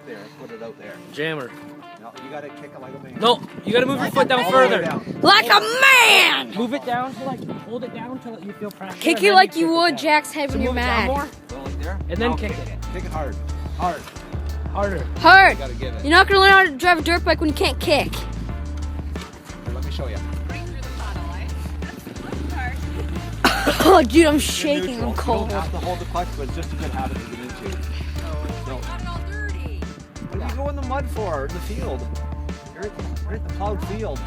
back there. Put it out there. Jammer. No, you gotta kick it like a man. No, you gotta move your foot down further. Like a man! Move it down to like, hold it down until you feel pressure. Kick it like you would Jack's head when you're mad. Go like there. And then Now kick it. Kick it hard. Hard. Harder. Hard! You gotta give it. You're not gonna learn how to drive a dirt bike when you can't kick. Here, let me show you. Oh, dude, I'm You're shaking. neutral. I'm cold. You don't have to hold the clutch, but it's just a good habit to get into. No. What do you go in the mud for? In the field. You're at the plowed field.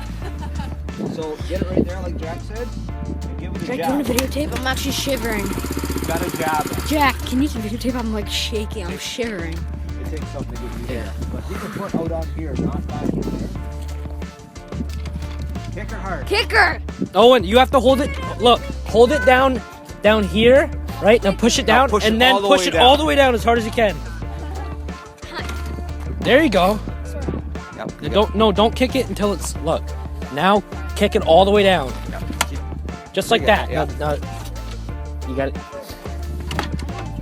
So get it right there, like Jack said, and give it a Jack, do you want jab. a videotape? I'm actually shivering. You gotta jab it. Jack, can you use a videotape? I'm like shaking. I'm shivering. It takes something to get you there. But leave the foot out on here, not back in there. Kick her hard. Kicker! Owen, you have to hold it. Look, hold it down here, right? Now push it down, push and it then all the push way it down. all the way down as hard as you can. There you go. Yep. Don't kick it until it's look. Now kick it all the way down, just like that. Yeah. No, you got it.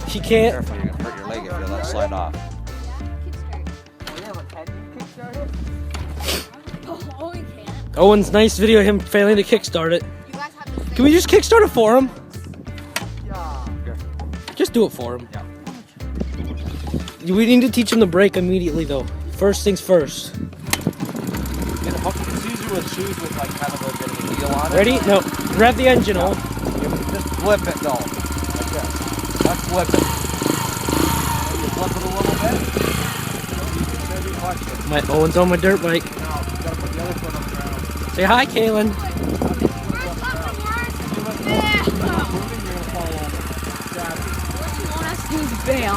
She can't. Careful, you're gonna hurt your leg if you let it slide off. Oh, you can't. Owen's nice video of him failing to kickstart it. You guys have to Can we just kickstart it for him? Here. Just do it for him. Yeah. We need to teach him to brake immediately, though. First things first. Get a hook. It's easier with shoes with like kind of a bit of a heel on it. Ready? No. Rev the engine, Owen. Just flip it though. Like this. Let's flip it. You flip it a little bit. You can save your clutch. My Owen's on my dirt bike. Now, you gotta put the other foot on the ground. Say hi, Kaylin. If you're not moving, you're gonna fall over. Grab it. What you want us to do is bail.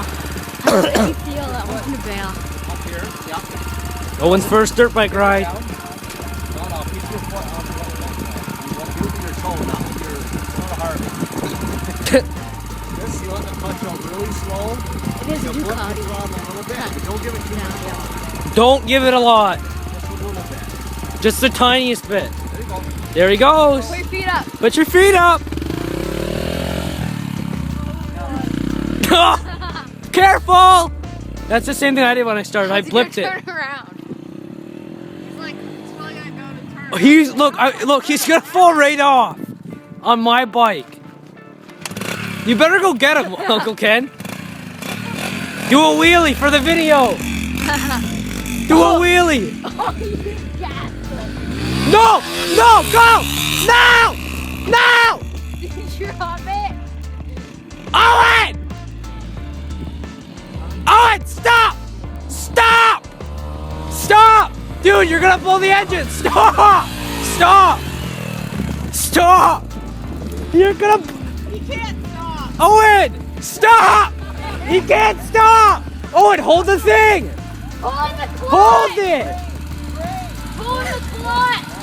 How does it feel that we're gonna bail? Up here. Yep. Owen's first dirt bike ride. Down. No, keep your foot on the left side. You want to with your toe, not with your sort of hard. Just you let the clutch out really slow. It is You too flip cloudy. the throttle a little bit, but don't give it too much. Don't give it a lot. Just a little bit. Just the tiniest bit. There you go. There he goes. Put your feet up. Put your feet up. Careful. That's the same thing I did when I started. I blipped it. Turn around. He's like, it's probably gonna go to turn. He's look. He's gonna fall right off on my bike. You better go get him, Uncle Ken. Do a wheelie for the video. Do a wheelie. No, go, no. Did you drop it? Owen, stop, dude, you're gonna blow the engine. Stop, you're gonna. He can't stop. Owen, stop! He can't stop! Owen, hold the thing! Hold the clutch. Hold it! Hold the clutch.